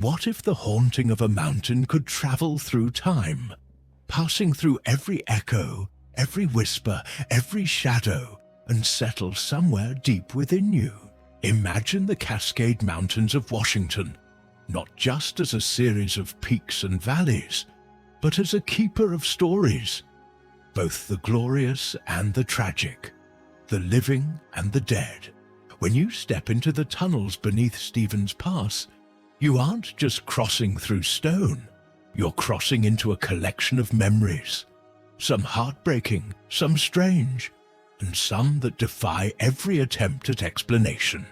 What if the haunting of a mountain could travel through time, passing through every echo, every whisper, every shadow, and settle somewhere deep within you? Imagine the Cascade Mountains of Washington, not just as a series of peaks and valleys, but as a keeper of stories, both the glorious and the tragic, the living and the dead. When you step into the tunnels beneath Stevens Pass, you aren't just crossing through stone, you're crossing into a collection of memories, some heartbreaking, some strange, and some that defy every attempt at explanation.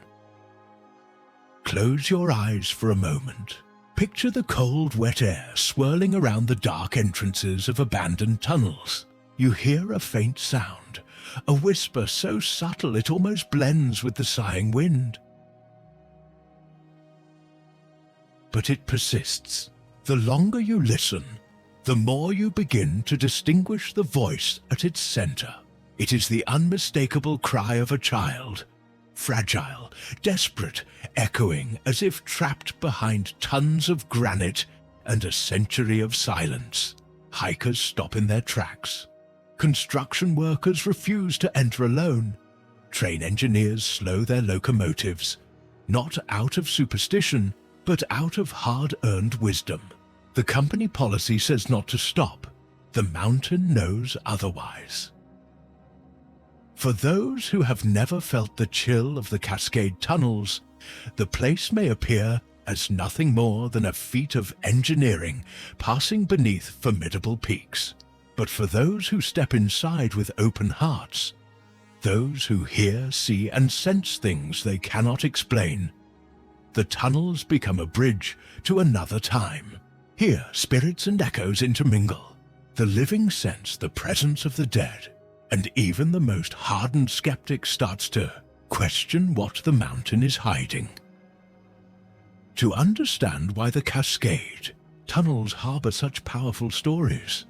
Close your eyes for a moment. Picture the cold, wet air swirling around the dark entrances of abandoned tunnels. You hear a faint sound, a whisper so subtle it almost blends with the sighing wind. But it persists. The longer you listen, the more you begin to distinguish the voice at its center. It is the unmistakable cry of a child, fragile, desperate, echoing as if trapped behind tons of granite and a century of silence. Hikers stop in their tracks. Construction workers refuse to enter alone. Train engineers slow their locomotives, not out of superstition, but out of hard-earned wisdom. The company policy says not to stop. The mountain knows otherwise. For those who have never felt the chill of the Cascade Tunnels, the place may appear as nothing more than a feat of engineering passing beneath formidable peaks. But for those who step inside with open hearts, those who hear, see, and sense things they cannot explain, the tunnels become a bridge to another time. Here, spirits and echoes intermingle. The living sense the presence of the dead, and even the most hardened skeptic starts to question what the mountain is hiding. To understand why the Cascade Tunnels harbor such powerful stories,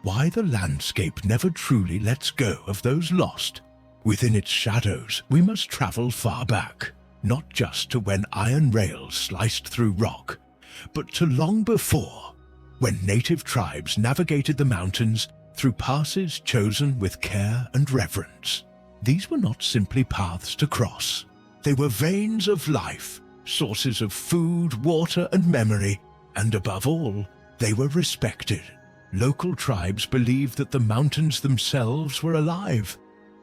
why the landscape never truly lets go of those lost within its shadows, we must travel far back, not just to when iron rails sliced through rock, but to long before, when native tribes navigated the mountains through passes chosen with care and reverence. These were not simply paths to cross. They were veins of life, sources of food, water, and memory, and above all, they were respected. Local tribes believed that the mountains themselves were alive,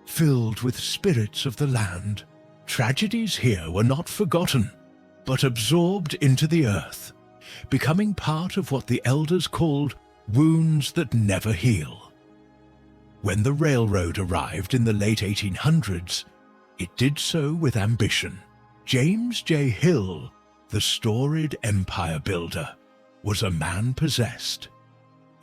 filled with spirits of the land. Tragedies here were not forgotten, but absorbed into the earth, becoming part of what the elders called wounds that never heal. When the railroad arrived in the late 1800s, it did so with ambition. James J. Hill, the storied empire builder, was a man possessed,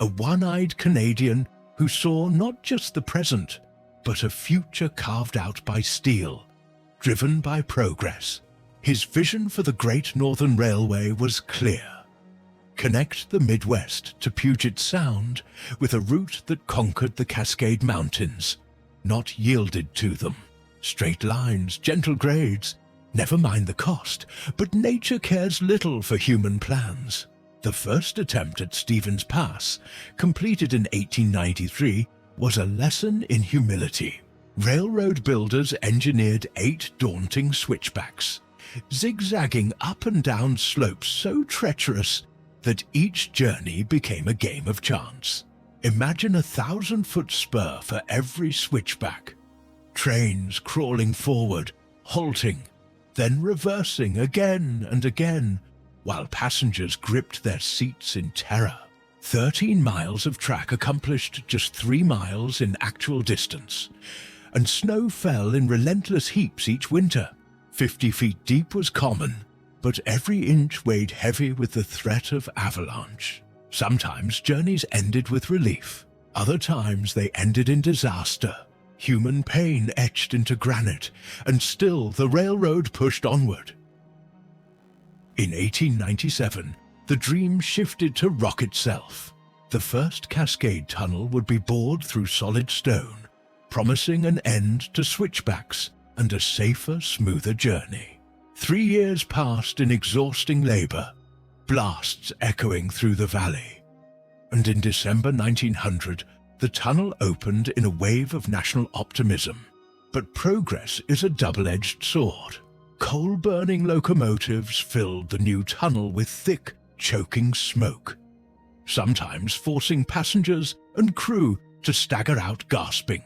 a one-eyed Canadian who saw not just the present, but a future carved out by steel, driven by progress. His vision for the Great Northern Railway was clear. Connect the Midwest to Puget Sound with a route that conquered the Cascade Mountains, not yielded to them. Straight lines, gentle grades, never mind the cost, but nature cares little for human plans. The first attempt at Stevens Pass, completed in 1893, was a lesson in humility. Railroad builders engineered 8 daunting switchbacks, zigzagging up and down slopes so treacherous that each journey became a game of chance. Imagine a 1,000-foot spur for every switchback. Trains crawling forward, halting, then reversing again and again, while passengers gripped their seats in terror. 13 miles of track accomplished just 3 miles in actual distance, and snow fell in relentless heaps each winter. 50 feet deep was common, but every inch weighed heavy with the threat of avalanche. Sometimes journeys ended with relief. Other times they ended in disaster. Human pain etched into granite, and still the railroad pushed onward. In 1897, the dream shifted to rock itself. The first Cascade Tunnel would be bored through solid stone, promising an end to switchbacks and a safer, smoother journey. 3 years passed in exhausting labor, blasts echoing through the valley. And in December 1900, the tunnel opened in a wave of national optimism. But progress is a double-edged sword. Coal-burning locomotives filled the new tunnel with thick, choking smoke, sometimes forcing passengers and crew to stagger out gasping.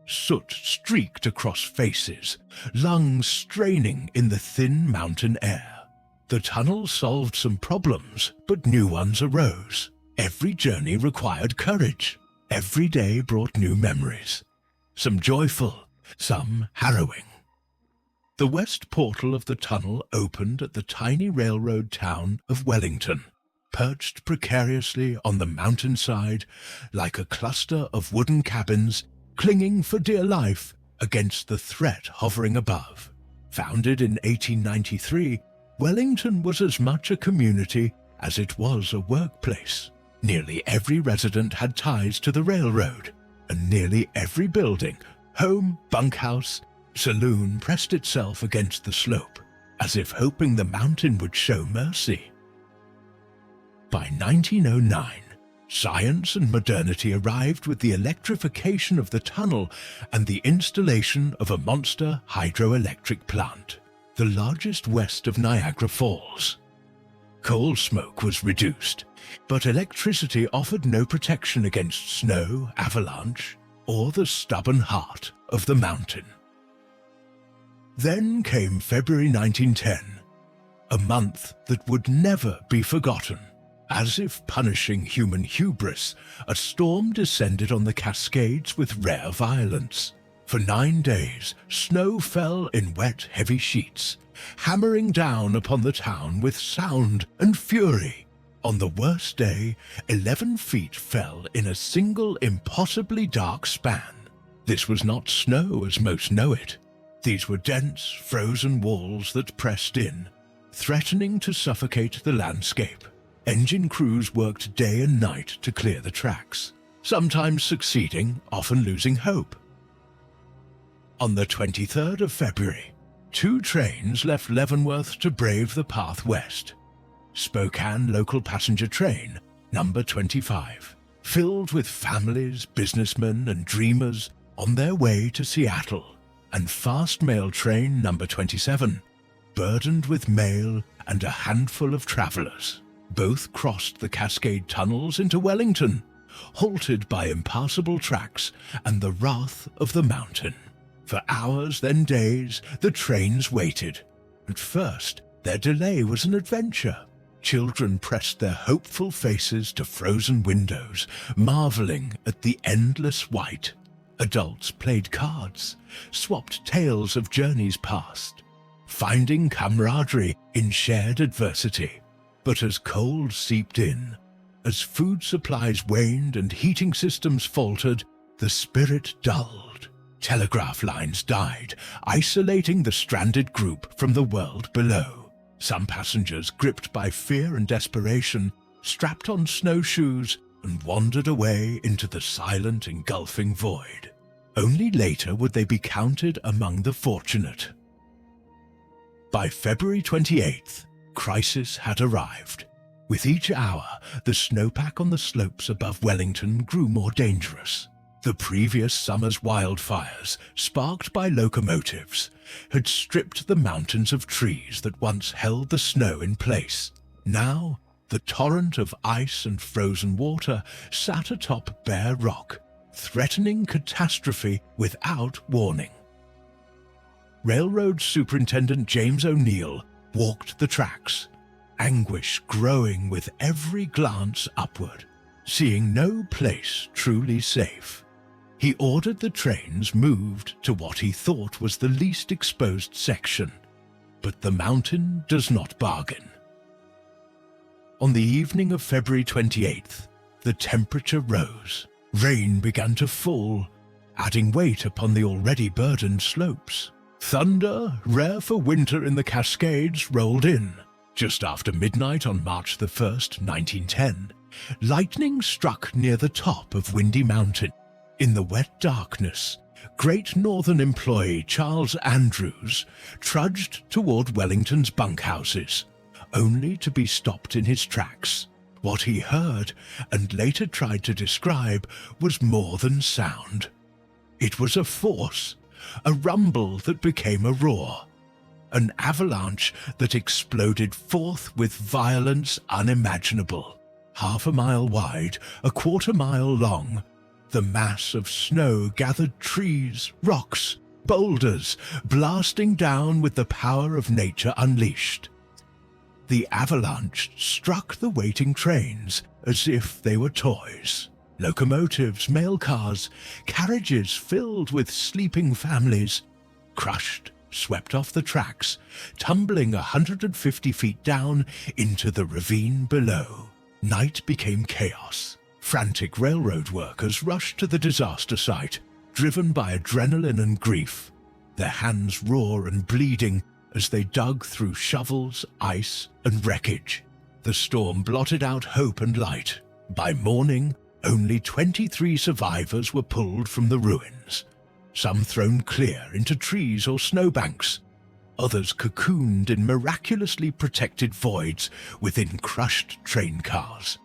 Soot streaked across faces, lungs straining in the thin mountain air. The tunnel solved some problems, but new ones arose. Every journey required courage. Every day brought new memories, some joyful, some harrowing. The west portal of the tunnel opened at the tiny railroad town of Wellington, perched precariously on the mountainside like a cluster of wooden cabins clinging for dear life against the threat hovering above. Founded in 1893, Wellington was as much a community as it was a workplace. Nearly every resident had ties to the railroad, and nearly every building, home, bunkhouse, saloon pressed itself against the slope, as if hoping the mountain would show mercy. By 1909, science and modernity arrived with the electrification of the tunnel and the installation of a monster hydroelectric plant, the largest west of Niagara Falls. Coal smoke was reduced, but electricity offered no protection against snow, avalanche, or the stubborn heart of the mountain. Then came February 1910, a month that would never be forgotten. As if punishing human hubris, a storm descended on the Cascades with rare violence. For 9 days, snow fell in wet, heavy sheets, hammering down upon the town with sound and fury. On the worst day, 11 feet fell in a single impossibly dark span. This was not snow as most know it. These were dense, frozen walls that pressed in, threatening to suffocate the landscape. Engine crews worked day and night to clear the tracks, sometimes succeeding, often losing hope. On the 23rd of February, 2 trains left Leavenworth to brave the path west. Spokane local passenger train, number 25, filled with families, businessmen and dreamers on their way to Seattle, and fast mail train number 27, burdened with mail and a handful of travelers. Both crossed the Cascade Tunnels into Wellington, halted by impassable tracks and the wrath of the mountain. For hours, then days, the trains waited. At first, their delay was an adventure. Children pressed their hopeful faces to frozen windows, marveling at the endless white. Adults played cards, swapped tales of journeys past, finding camaraderie in shared adversity. But as cold seeped in, as food supplies waned and heating systems faltered, the spirit dulled. Telegraph lines died, isolating the stranded group from the world below. Some passengers, gripped by fear and desperation, strapped on snowshoes and wandered away into the silent, engulfing void. Only later would they be counted among the fortunate. By February 28th, crisis had arrived. With each hour, the snowpack on the slopes above Wellington grew more dangerous. The previous summer's wildfires, sparked by locomotives, had stripped the mountains of trees that once held the snow in place. Now, the torrent of ice and frozen water sat atop bare rock, threatening catastrophe without warning. Railroad Superintendent James O'Neill walked the tracks, anguish growing with every glance upward, seeing no place truly safe. He ordered the trains moved to what he thought was the least exposed section, but the mountain does not bargain. On the evening of February 28th, the temperature rose. Rain began to fall, adding weight upon the already burdened slopes. Thunder, rare for winter in the Cascades, rolled in. Just after midnight on March the 1st, 1910, lightning struck near the top of Windy Mountain. In the wet darkness, Great Northern employee Charles Andrews trudged toward Wellington's bunkhouses, only to be stopped in his tracks. What he heard, and later tried to describe, was more than sound. It was a force, a rumble that became a roar, an avalanche that exploded forth with violence unimaginable. Half a mile wide, a quarter-mile long, the mass of snow gathered trees, rocks, boulders, blasting down with the power of nature unleashed. The avalanche struck the waiting trains as if they were toys. Locomotives, mail cars, carriages filled with sleeping families, crushed, swept off the tracks, tumbling 150 feet down into the ravine below. Night became chaos. Frantic railroad workers rushed to the disaster site, driven by adrenaline and grief, their hands raw and bleeding as they dug through shovels, ice, and wreckage. The storm blotted out hope and light. By morning, only 23 survivors were pulled from the ruins, some thrown clear into trees or snowbanks, others cocooned in miraculously protected voids within crushed train cars.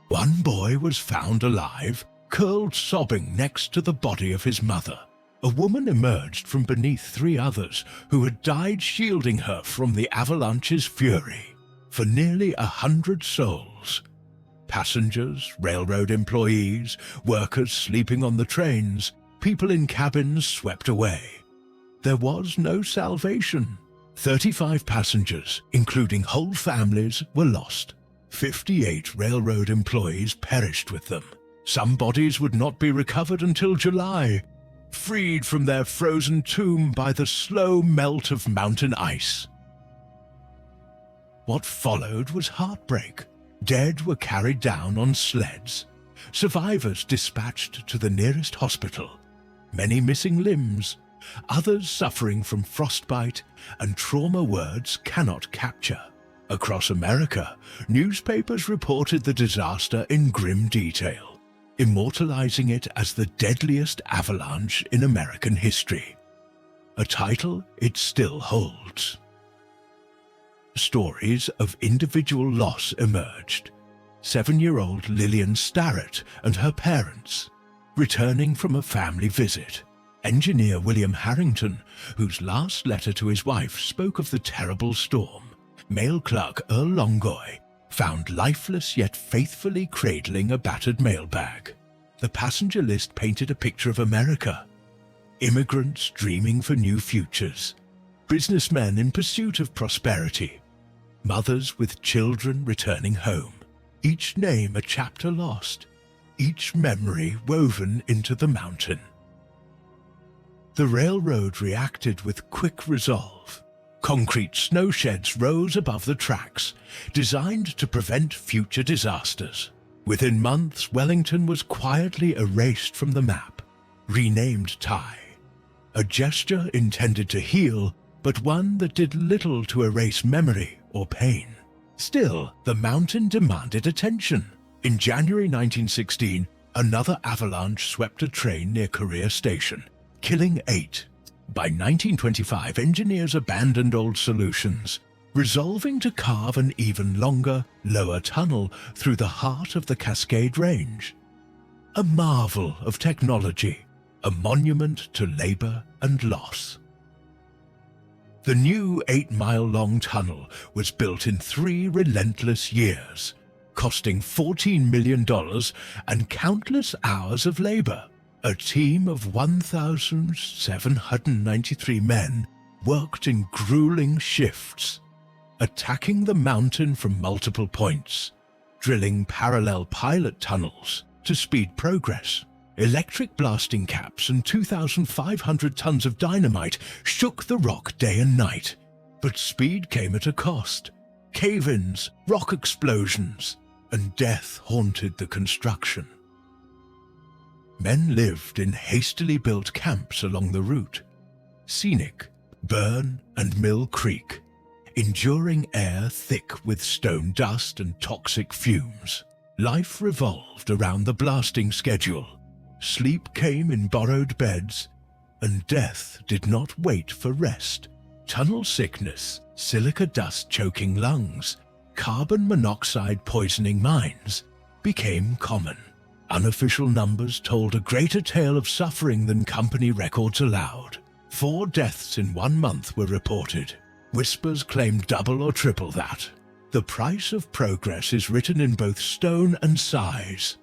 One boy was found alive, curled sobbing next to the body of his mother. A woman emerged from beneath 3 others who had died shielding her from the avalanche's fury. For nearly 100 souls, passengers, railroad employees, workers sleeping on the trains, people in cabins swept away. There was no salvation. 35 passengers, including whole families, were lost. 58 railroad employees perished with them. Some bodies would not be recovered until July, freed from their frozen tomb by the slow melt of mountain ice. What followed was heartbreak. Dead were carried down on sleds, survivors dispatched to the nearest hospital, many missing limbs, others suffering from frostbite and trauma words cannot capture. Across America, newspapers reported the disaster in grim detail, immortalizing it as the deadliest avalanche in American history, a title it still holds. Stories of individual loss emerged. 7-year-old Lillian Starrett and her parents, returning from a family visit. Engineer William Harrington, whose last letter to his wife spoke of the terrible storm. Mail clerk Earl Longoy, found lifeless yet faithfully cradling a battered mailbag. The passenger list painted a picture of America. Immigrants dreaming for new futures. Businessmen in pursuit of prosperity. Mothers with children returning home. Each name a chapter lost. Each memory woven into the mountain. The railroad reacted with quick resolve. Concrete snow sheds rose above the tracks, designed to prevent future disasters. Within months, Wellington was quietly erased from the map, renamed Ty. A gesture intended to heal, but one that did little to erase memory or pain. Still, the mountain demanded attention. In January 1916, another avalanche swept a train near Korea Station, killing 8. By 1925, engineers abandoned old solutions, resolving to carve an even longer, lower tunnel through the heart of the Cascade Range. A marvel of technology, a monument to labor and loss. The new 8-mile-long tunnel was built in 3 relentless years, costing $14 million and countless hours of labor. A team of 1,793 men worked in grueling shifts, attacking the mountain from multiple points, drilling parallel pilot tunnels to speed progress. Electric blasting caps and 2,500 tons of dynamite shook the rock day and night, but speed came at a cost. Cave-ins, rock explosions, and death haunted the construction. Men lived in hastily built camps along the route. Scenic, Burn and Mill Creek, enduring air thick with stone dust and toxic fumes. Life revolved around the blasting schedule. Sleep came in borrowed beds, And death did not wait for rest. Tunnel sickness, silica dust choking lungs, carbon monoxide poisoning mines became common. Unofficial numbers told a greater tale of suffering than company records allowed. 4 deaths in 1 month were reported. Whispers claimed double or triple that. The price of progress is written in both stone and size.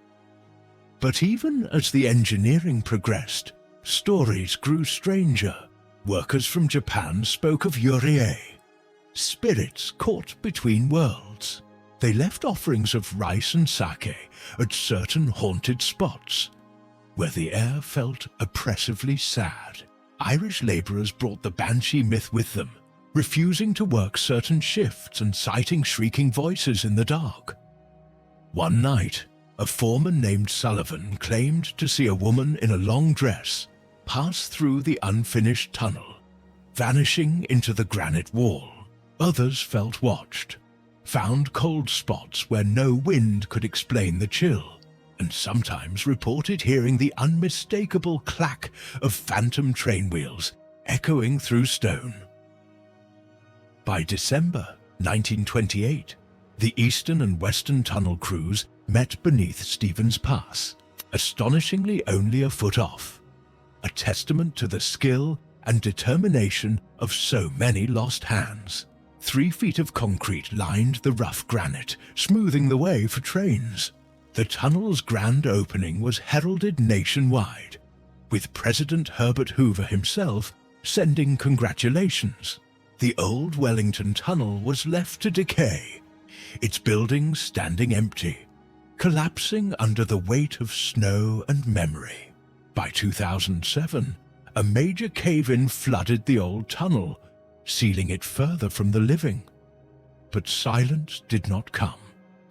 But even as the engineering progressed, stories grew stranger. Workers from Japan spoke of Yurie, spirits caught between worlds. They left offerings of rice and sake at certain haunted spots, where the air felt oppressively sad. Irish labourers brought the banshee myth with them, refusing to work certain shifts and citing shrieking voices in the dark. One night, a foreman named Sullivan claimed to see a woman in a long dress pass through the unfinished tunnel, vanishing into the granite wall. Others felt watched, found cold spots where no wind could explain the chill, and sometimes reported hearing the unmistakable clack of phantom train wheels echoing through stone. By December 1928, the eastern and western tunnel crews met beneath Stevens Pass, astonishingly only a foot off, a testament to the skill and determination of so many lost hands. 3 feet of concrete lined the rough granite, smoothing the way for trains. The tunnel's grand opening was heralded nationwide, with President Herbert Hoover himself sending congratulations. The old Wellington tunnel was left to decay, its buildings standing empty, collapsing under the weight of snow and memory. By 2007, a major cave-in flooded the old tunnel, sealing it further from the living. But silence did not come.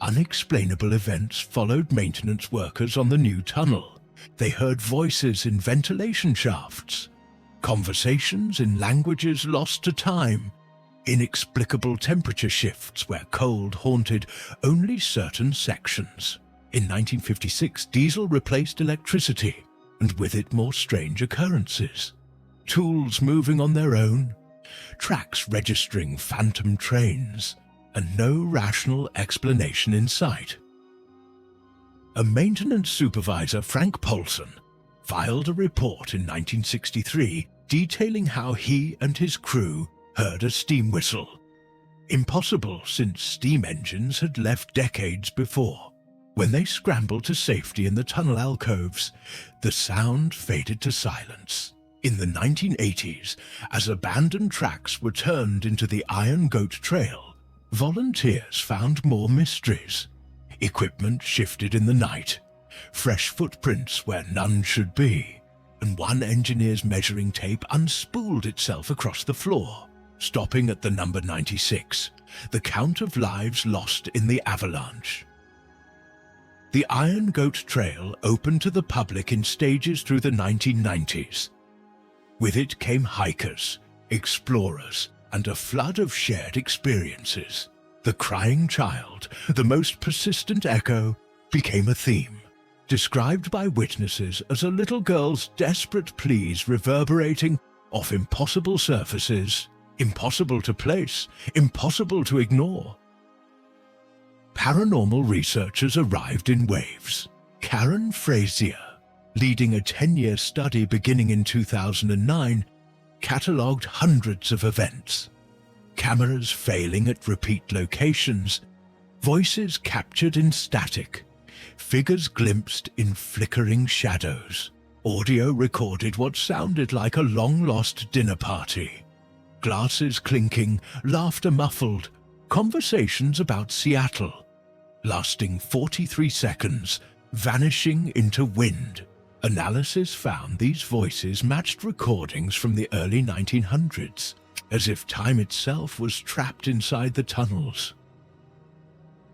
Unexplainable events followed maintenance workers on the new tunnel. They heard voices in ventilation shafts, conversations in languages lost to time, inexplicable temperature shifts where cold haunted only certain sections. In 1956, diesel replaced electricity, and with it more strange occurrences. Tools moving on their own, tracks registering phantom trains, and no rational explanation in sight. A maintenance supervisor, Frank Polson, filed a report in 1963 detailing how he and his crew heard a steam whistle. Impossible, since steam engines had left decades before. When they scrambled to safety in the tunnel alcoves, the sound faded to silence. In the 1980s, as abandoned tracks were turned into the Iron Goat Trail, volunteers found more mysteries. Equipment shifted in the night, fresh footprints where none should be, and one engineer's measuring tape unspooled itself across the floor, stopping at the number 96, the count of lives lost in the avalanche. The Iron Goat Trail opened to the public in stages through the 1990s. With it came hikers, explorers, and a flood of shared experiences. The crying child, the most persistent echo, became a theme, described by witnesses as a little girl's desperate pleas reverberating off impossible surfaces, impossible to place, impossible to ignore. Paranormal researchers arrived in waves. Karen Frazier, leading a 10-year study beginning in 2009, catalogued hundreds of events. Cameras failing at repeat locations, voices captured in static, figures glimpsed in flickering shadows. Audio recorded what sounded like a long-lost dinner party. Glasses clinking, laughter muffled, conversations about Seattle, lasting 43 seconds, vanishing into wind. Analysis found these voices matched recordings from the early 1900s, as if time itself was trapped inside the tunnels.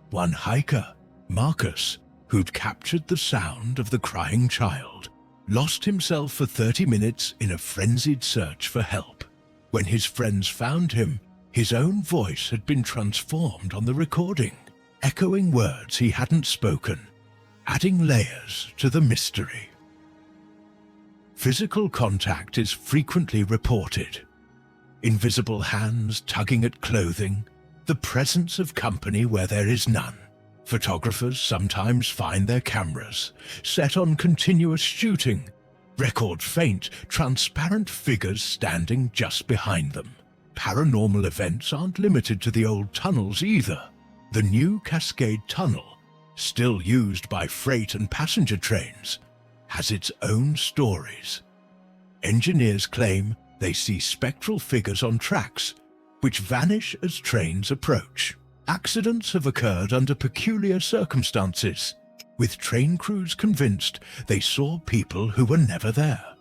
One hiker, Marcus, who'd captured the sound of the crying child, lost himself for 30 minutes in a frenzied search for help. When his friends found him, his own voice had been transformed on the recording, echoing words he hadn't spoken, adding layers to the mystery. Physical contact is frequently reported. Invisible hands tugging at clothing, the presence of company where there is none. Photographers sometimes find their cameras set on continuous shooting, record faint, transparent figures standing just behind them. Paranormal events aren't limited to the old tunnels either. The new Cascade Tunnel, still used by freight and passenger trains, has its own stories. Engineers claim they see spectral figures on tracks, which vanish as trains approach. Accidents have occurred under peculiar circumstances, with train crews convinced they saw people who were never there.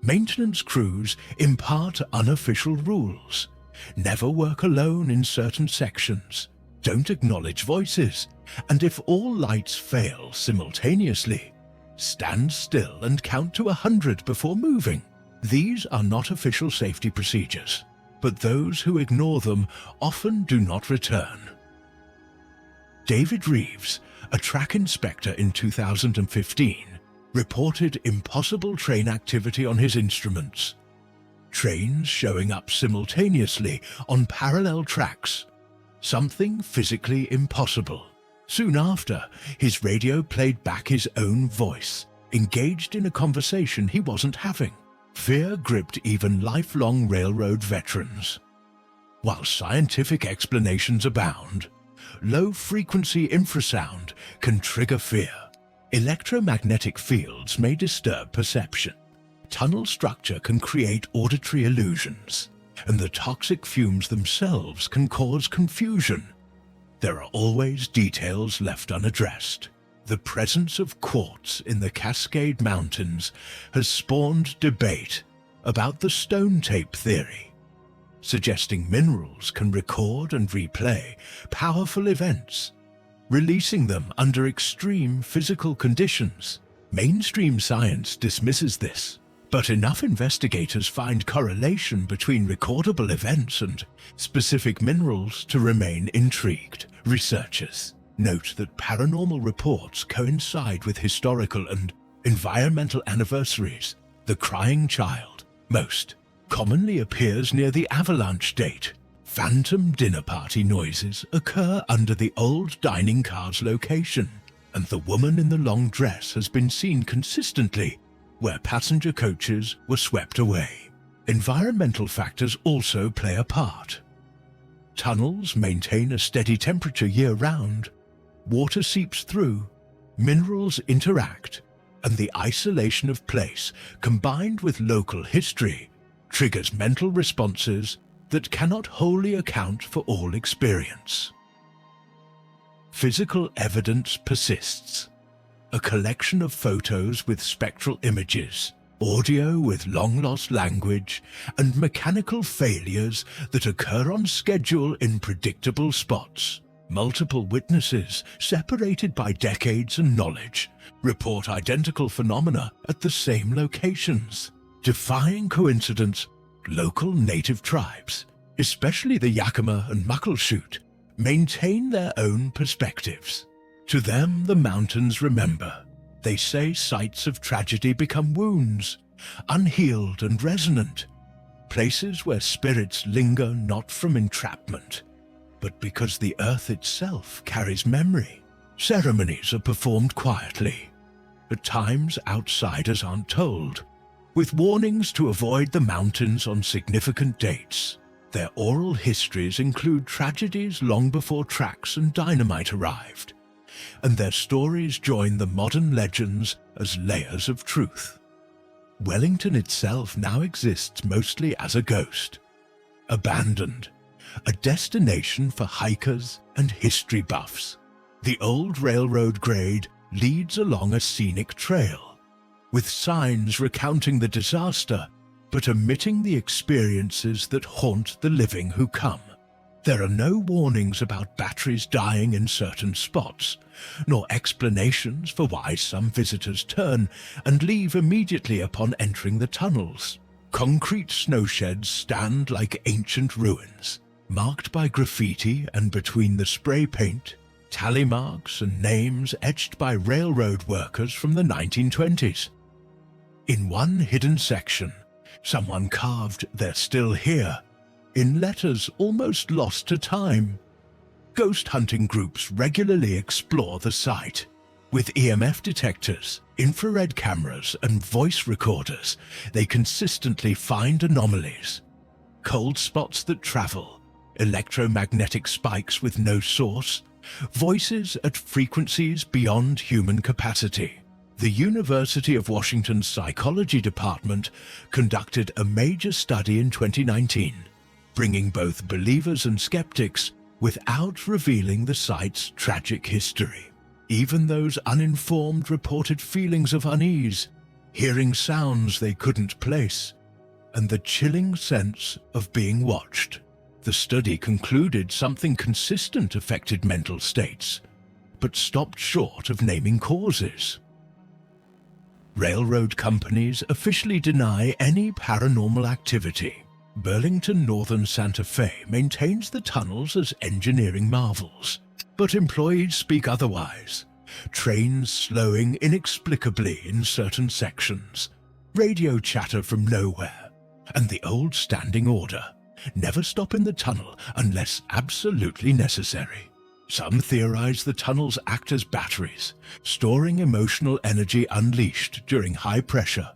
Maintenance crews impart unofficial rules. Never work alone in certain sections. Don't acknowledge voices. And if all lights fail simultaneously, stand still and count to 100 before moving. These are not official safety procedures, but those who ignore them often do not return. David Reeves, a track inspector in 2015, reported impossible train activity on his instruments. Trains showing up simultaneously on parallel tracks. Something physically impossible. Soon after, his radio played back his own voice, engaged in a conversation he wasn't having. Fear gripped even lifelong railroad veterans. While scientific explanations abound, low-frequency infrasound can trigger fear. Electromagnetic fields may disturb perception. Tunnel structure can create auditory illusions, and the toxic fumes themselves can cause confusion. There are always details left unaddressed. The presence of quartz in the Cascade Mountains has spawned debate about the stone tape theory, suggesting minerals can record and replay powerful events, releasing them under extreme physical conditions. Mainstream science dismisses this, but enough investigators find correlation between recordable events and specific minerals to remain intrigued. Researchers note that paranormal reports coincide with historical and environmental anniversaries. The crying child most commonly appears near the avalanche date. Phantom dinner party noises occur under the old dining car's location, and the woman in the long dress has been seen consistently where passenger coaches were swept away. Environmental factors also play a part. Tunnels maintain a steady temperature year-round. Water seeps through, minerals interact, and the isolation of place, combined with local history, triggers mental responses that cannot wholly account for all experience. Physical evidence persists. A collection of photos with spectral images, audio with long-lost language, and mechanical failures that occur on schedule in predictable spots. Multiple witnesses, separated by decades and knowledge, report identical phenomena at the same locations. Defying coincidence, local native tribes, especially the Yakima and Muckleshoot, maintain their own perspectives. To them, the mountains remember. They say sites of tragedy become wounds, unhealed and resonant, places where spirits linger not from entrapment, but because the earth itself carries memory. Ceremonies are performed quietly. At times, outsiders aren't told, with warnings to avoid the mountains on significant dates. Their oral histories include tragedies long before tracks and dynamite arrived, and their stories join the modern legends as layers of truth. Wellington itself now exists mostly as a ghost, abandoned, a destination for hikers and history buffs. The old railroad grade leads along a scenic trail, with signs recounting the disaster but omitting the experiences that haunt the living who come. There are no warnings about batteries dying in certain spots, nor explanations for why some visitors turn and leave immediately upon entering the tunnels. Concrete snowsheds stand like ancient ruins, marked by graffiti, and between the spray paint, tally marks and names etched by railroad workers from the 1920s. In one hidden section, someone carved "They're still here" in letters almost lost to time. Ghost hunting groups regularly explore the site. With EMF detectors, infrared cameras, and voice recorders, they consistently find anomalies. Cold spots that travel, electromagnetic spikes with no source, voices at frequencies beyond human capacity. The University of Washington's Psychology Department conducted a major study in 2019, bringing both believers and skeptics without revealing the site's tragic history. Even those uninformed reported feelings of unease, hearing sounds they couldn't place, and the chilling sense of being watched. The study concluded something consistent affected mental states, but stopped short of naming causes. Railroad companies officially deny any paranormal activity. Burlington Northern Santa Fe maintains the tunnels as engineering marvels, but employees speak otherwise. Trains slowing inexplicably in certain sections, radio chatter from nowhere, and the old standing order: never stop in the tunnel unless absolutely necessary. Some theorize the tunnels act as batteries, storing emotional energy unleashed during high pressure,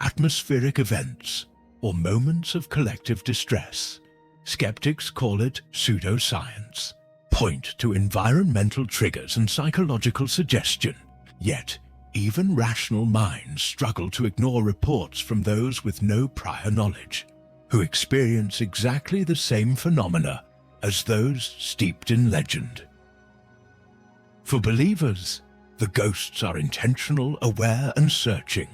atmospheric events, or moments of collective distress. Skeptics call it pseudoscience, point to environmental triggers and psychological suggestion. Yet, even rational minds struggle to ignore reports from those with no prior knowledge, who experience exactly the same phenomena as those steeped in legend. For believers, the ghosts are intentional, aware, and searching.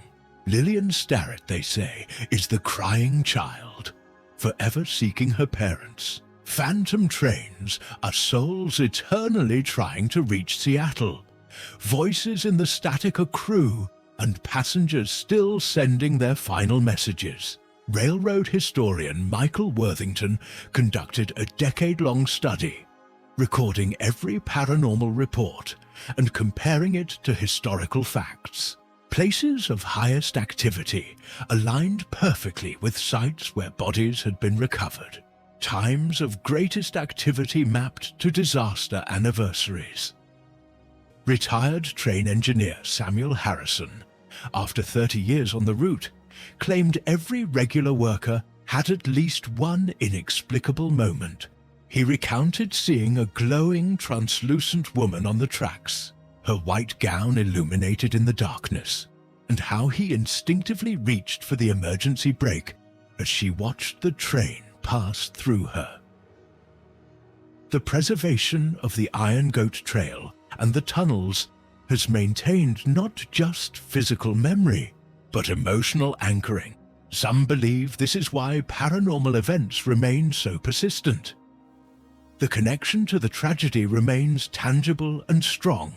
Lillian Starrett, they say, is the crying child, forever seeking her parents. Phantom trains are souls eternally trying to reach Seattle. Voices in the static are crew, and passengers still sending their final messages. Railroad historian Michael Worthington conducted a decade-long study, recording every paranormal report and comparing it to historical facts. Places of highest activity aligned perfectly with sites where bodies had been recovered. Times of greatest activity mapped to disaster anniversaries. Retired train engineer Samuel Harrison, after 30 years on the route, claimed every regular worker had at least one inexplicable moment. He recounted seeing a glowing, translucent woman on the tracks, her white gown illuminated in the darkness, and how he instinctively reached for the emergency brake as she watched the train pass through her. The preservation of the Iron Goat Trail and the tunnels has maintained not just physical memory, but emotional anchoring. Some believe this is why paranormal events remain so persistent. The connection to the tragedy remains tangible and strong.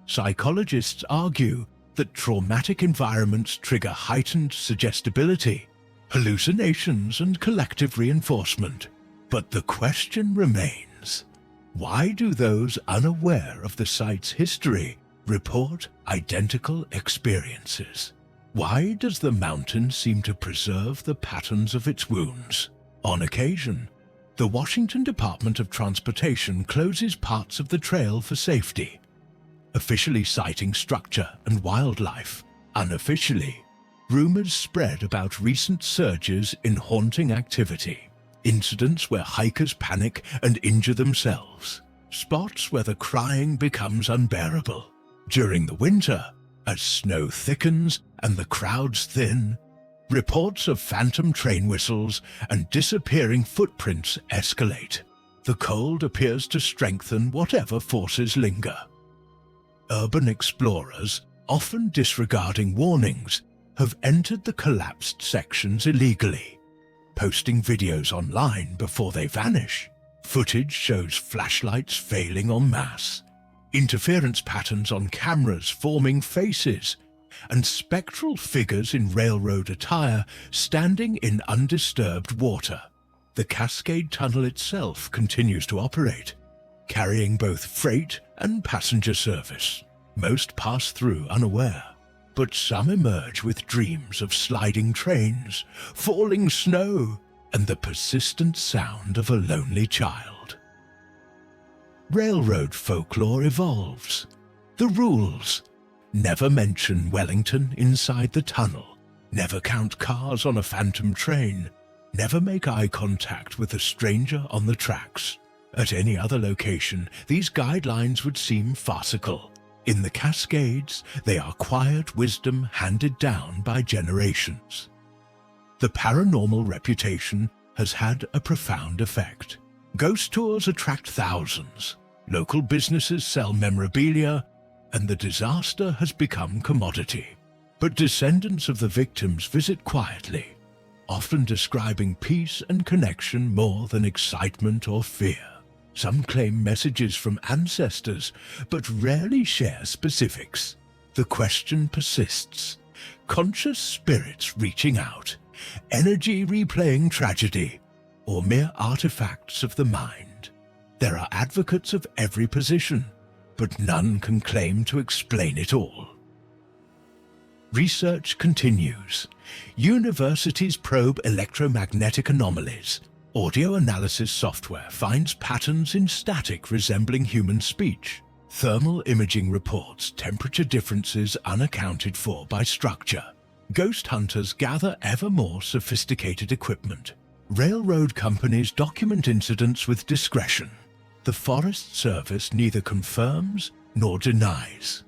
Psychologists argue that traumatic environments trigger heightened suggestibility, hallucinations, and collective reinforcement. But the question remains: why do those unaware of the site's history report identical experiences? Why does the mountain seem to preserve the patterns of its wounds? On occasion, the Washington Department of Transportation closes parts of the trail for safety, officially citing structure and wildlife. Unofficially, rumors spread about recent surges in haunting activity, incidents where hikers panic and injure themselves, spots where the crying becomes unbearable. During the winter, as snow thickens and the crowds thin, reports of phantom train whistles and disappearing footprints escalate. The cold appears to strengthen whatever forces linger. Urban explorers, often disregarding warnings, have entered the collapsed sections illegally, posting videos online before they vanish. Footage shows flashlights failing en masse, interference patterns on cameras forming faces, and spectral figures in railroad attire standing in undisturbed water. The Cascade Tunnel itself continues to operate, carrying both freight and passenger service. Most pass through unaware. But some emerge with dreams of sliding trains, falling snow, and the persistent sound of a lonely child. Railroad folklore evolves. The rules: never mention Wellington inside the tunnel, never count cars on a phantom train, never make eye contact with a stranger on the tracks. At any other location, these guidelines would seem farcical. In the Cascades, they are quiet wisdom handed down by generations. The paranormal reputation has had a profound effect. Ghost tours attract thousands, local businesses sell memorabilia, and the disaster has become commodity. But descendants of the victims visit quietly, often describing peace and connection more than excitement or fear. Some claim messages from ancestors, but rarely share specifics. The question persists: conscious spirits reaching out, energy replaying tragedy, or mere artifacts of the mind? There are advocates of every position, but none can claim to explain it all. Research continues. Universities probe electromagnetic anomalies. Audio analysis software finds patterns in static resembling human speech. Thermal imaging reports temperature differences unaccounted for by structure. Ghost hunters gather ever more sophisticated equipment. Railroad companies document incidents with discretion. The Forest Service neither confirms nor denies.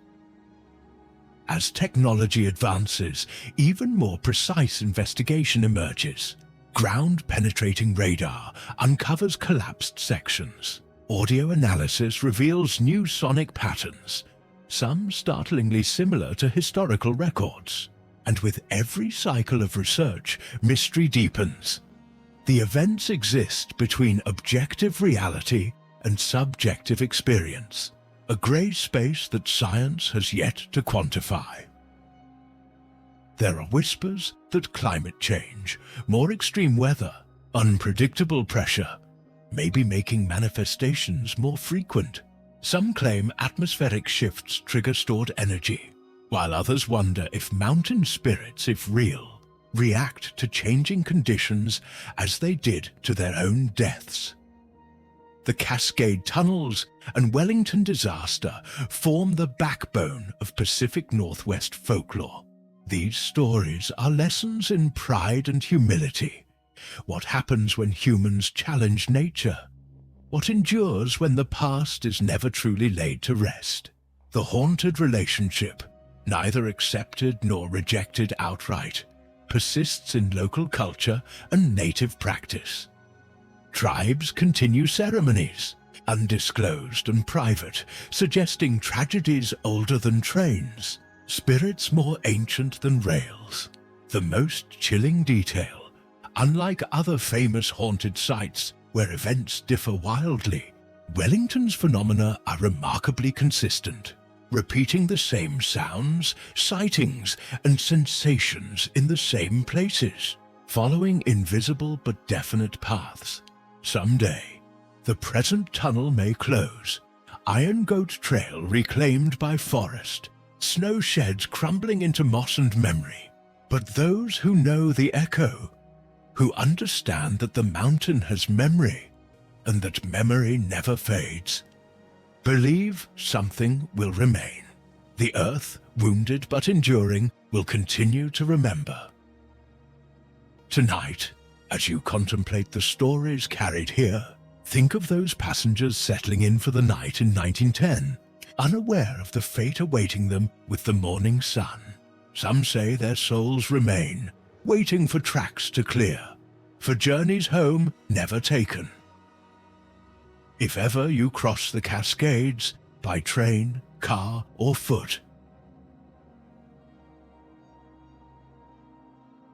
As technology advances, even more precise investigation emerges. Ground-penetrating radar uncovers collapsed sections. Audio analysis reveals new sonic patterns, some startlingly similar to historical records. And with every cycle of research, mystery deepens. The events exist between objective reality and subjective experience, a grey space that science has yet to quantify. There are whispers that climate change, more extreme weather, unpredictable pressure may be making manifestations more frequent. Some claim atmospheric shifts trigger stored energy, while others wonder if mountain spirits, if real, react to changing conditions as they did to their own deaths. The Cascade Tunnels and Wellington disaster form the backbone of Pacific Northwest folklore. These stories are lessons in pride and humility. What happens when humans challenge nature? What endures when the past is never truly laid to rest? The haunted relationship, neither accepted nor rejected outright, persists in local culture and native practice. Tribes continue ceremonies, undisclosed and private, suggesting tragedies older than trains, spirits more ancient than rails. The most chilling detail: unlike other famous haunted sites where events differ wildly, Wellington's phenomena are remarkably consistent, repeating the same sounds, sightings, and sensations in the same places, following invisible but definite paths. Someday, the present tunnel may close, Iron Goat Trail reclaimed by forest, snow sheds crumbling into moss and memory. But those who know the echo, who understand that the mountain has memory, and that memory never fades, believe something will remain. The earth, wounded but enduring, will continue to remember. Tonight, as you contemplate the stories carried here, think of those passengers settling in for the night in 1910, unaware of the fate awaiting them with the morning sun. Some say their souls remain, waiting for tracks to clear, for journeys home never taken. If ever you cross the Cascades, by train, car, or foot,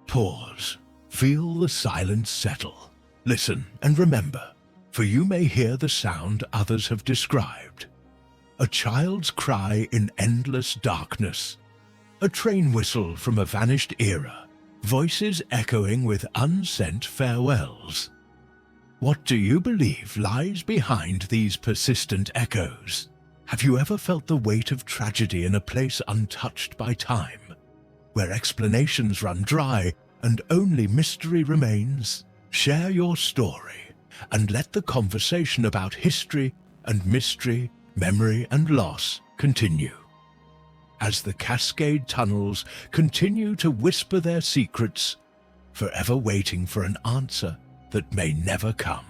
pause, feel the silence settle. Listen and remember, for you may hear the sound others have described. A child's cry in endless darkness, a train whistle from a vanished era, voices echoing with unsent farewells. What do you believe lies behind these persistent echoes? Have you ever felt the weight of tragedy in a place untouched by time? where explanations run dry and only mystery remains. Share your story and let the conversation about history and mystery, memory and loss continue. As the Cascade Tunnels continue to whisper their secrets, forever waiting for an answer that may never come.